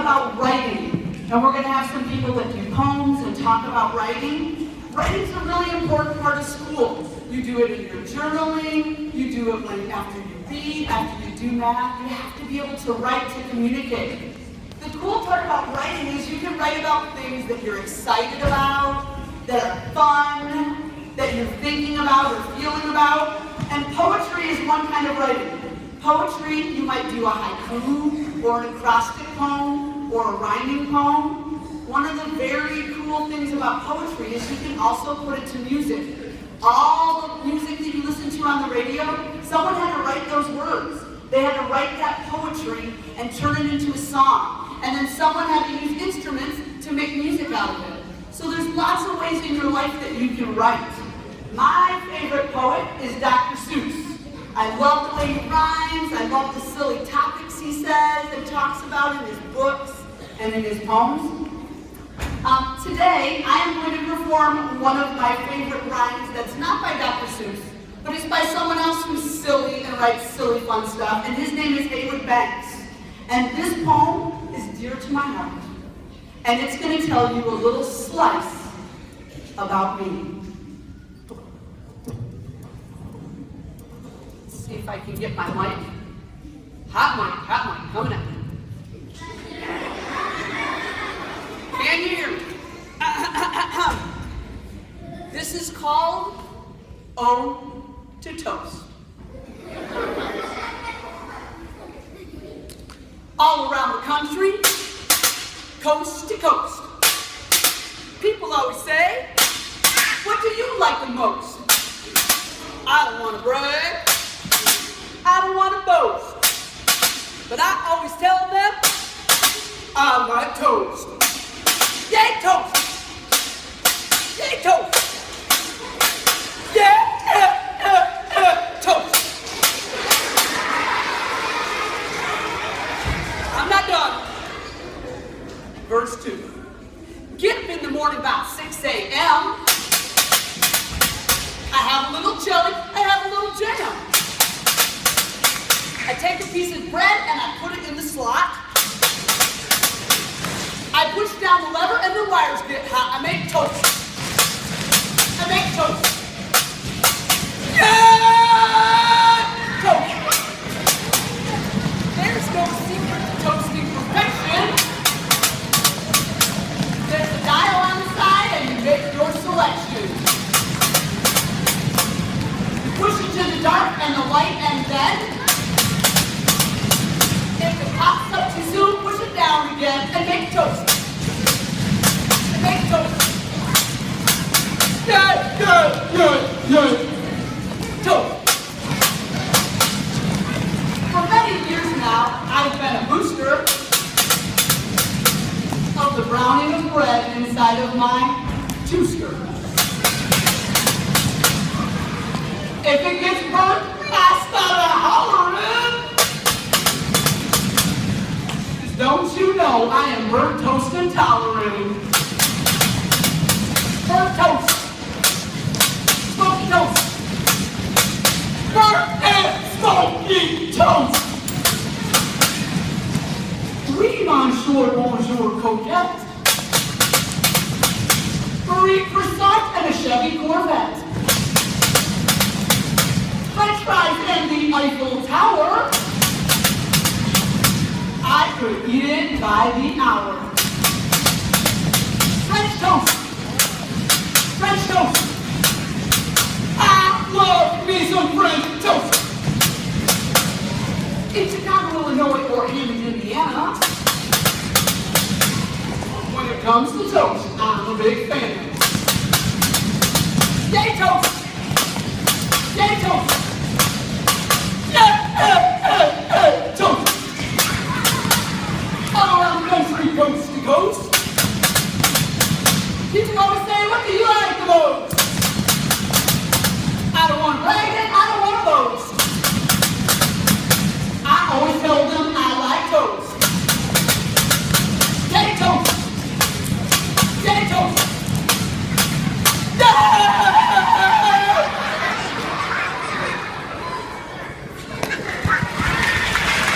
about writing. And we're going to have some people that do poems and talk about writing. Writing's a really important part of school. You do it in your journaling, you do it after you read, after you do math. You have to be able to write to communicate. The cool part about writing is you can write about things that you're excited about, that are fun, that you're thinking about or feeling about. And poetry is one kind of writing. Poetry, you might do a haiku, or an acrostic poem, or a rhyming poem. One of the very cool things about poetry is you can also put it to music. All the music that you listen to on the radio, someone had to write those words. They had to write that poetry and turn it into a song. And then someone had to use instruments to make music out of it. So there's lots of ways in your life that you can write. My favorite poet is Dr. Seuss. I love the way he rhymes, I love the silly topics he says and talks about in his books and in his poems. Today, I am going to perform one of my favorite rhymes that's not by Dr. Seuss, but it's by someone else who's silly and writes silly fun stuff, and his name is Haywood Banks. And this poem is dear to my heart, and it's going to tell you a little slice about me. See if I can get my mic. Hot mic, coming at me. Can you hear me? This is called Ode to Toast. All around the country, coast to coast, people always say, what do you like the most? I don't want to brag, I don't want to boast, but I always tell them, I like toast. Yay, toast! Yay, toast! Toast! I'm not done. Verse 2. Get up in the morning about 6 a.m. I have a little jelly, I have a little jam. I take a piece of bread and I put it in the slot. I push down the lever and the wires get hot. I make toast. I make toast. Yeah! Toast. There's no secret to toasting perfection. There's a dial on the side and you make your selection. You push it to the dark and the light and then if it pops up too soon, push it down again and make toast. And make toast. Yeah. Toast. For many years now, I've been a booster of the browning of bread inside of my toaster. If it gets burnt, I start hollering. Don't you know I am burnt toast intolerant? Burnt toast. Smoky toast. Burnt and smoky toast. 3 Monsieur Bonjour Coquette. 3 croissants and a Chevy Corvette. French fries and the Eiffel Tower. I could eat it by the hour. French toast. French toast. I love me some French toast. In Chicago, Illinois, or Hammond, Indiana, when it comes to toast, I'm a big fan. Yay, toast. Yay, toast. Yeah, toast. All around the country, coast to coast. People always say, what do you like the most? I don't want to brag it, I don't want to boast. I always tell them I like toast. Yay, toast. Yay, toast.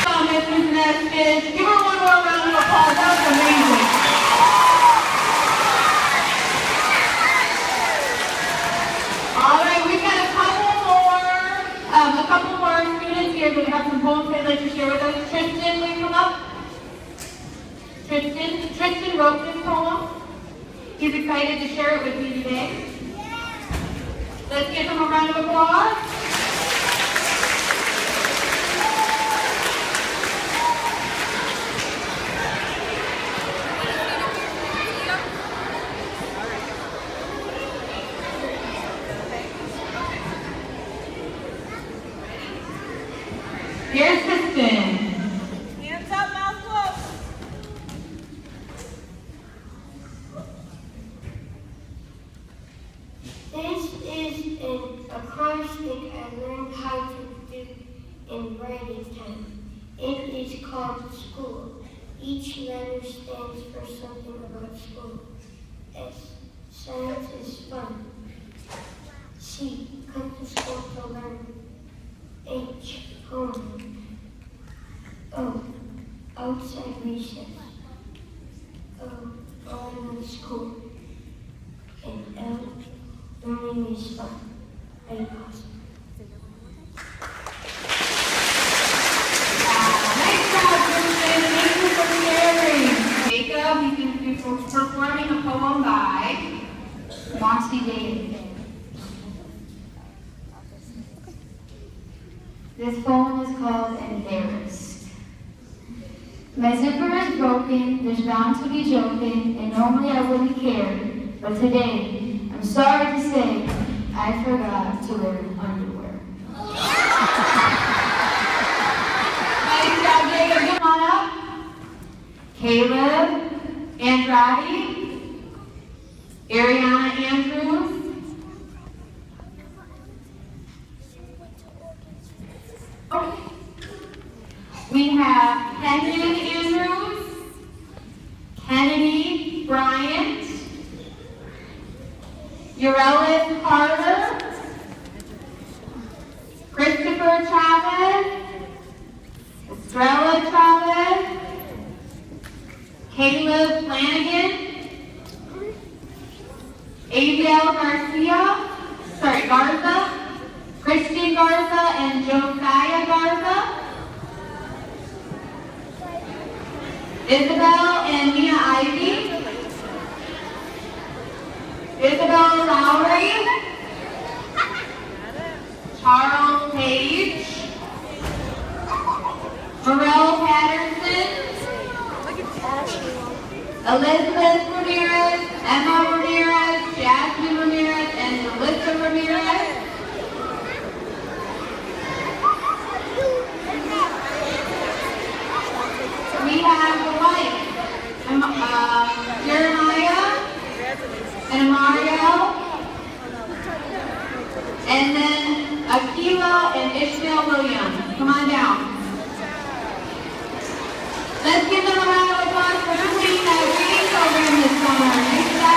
On the internet is, give her one more round of applause. amazing. All right, we've got a couple more students here that have some poems they'd like to share with us. Tristan, will you come up? Tristan wrote this poem. He's excited to share it with me today. Let's give him a round of applause. Here's Tristan. Hands up, mouth closed. This is an acrostic I learned how to do in writing time. It is called school. Each letter stands for something about school. S, science is fun. C, come to school to learn. H, home. O, outside recess. O, going to school. And L, learning is fun. Very awesome. Nice job, Tristan. Thank you for sharing. Jacob, he's going to be performing a poem by Monty David. This poem is called Embarrassed. My zipper is broken, there's bound to be joking, and normally I wouldn't care, but today, I'm sorry to say, I forgot to wear underwear. Nice job, Jacob. Come on up. Caleb Andrade, Ariana Andrews, we have Kenyon Andrews, Kennedy Bryant, Urelis Carter, Christopher Chavez, Estrella Chavez, Caleb Flanagan, Abiel Garza, Christian Garza, and Josiah Garza, Isabel and Mia Ivy, Isabel Lowry, Charles Page, Morel Patterson, Elizabeth Ramirez, Emma Ramirez, Jasmine Ramirez, and Melissa Ramirez. We have the wife, Jeremiah and Mario, and then Akila and Ishmael Williams. Come on down. Let's give them a round of applause for completing that reading program this summer. Nice job.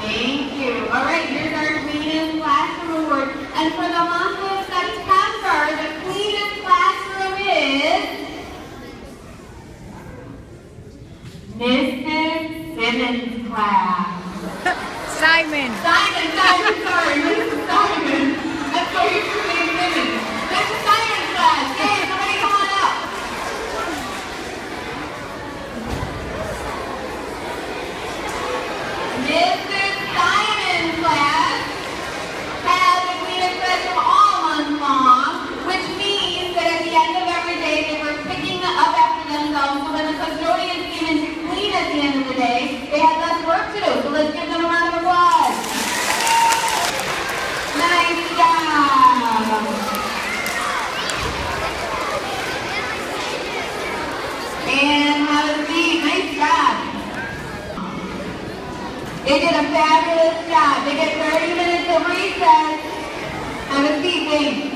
Thank you. All right, here's our Cleanest Classroom Award. And for the month of September, the cleanest classroom is Mrs. Simmons' class. Simon, sorry, Mrs. Simon. That's so used to being Simmons. Mrs. Simon's class. Hey, somebody come on up. Mrs. Simon's class has the cleanest classroom all month long, which means that at the end of every day they were picking up after themselves, so when the custodians came in to clean at the end of the day, they had less work to do. So let's give them a round of applause. fabulous job. They get 30 minutes of recess. Have a seat, Wayne.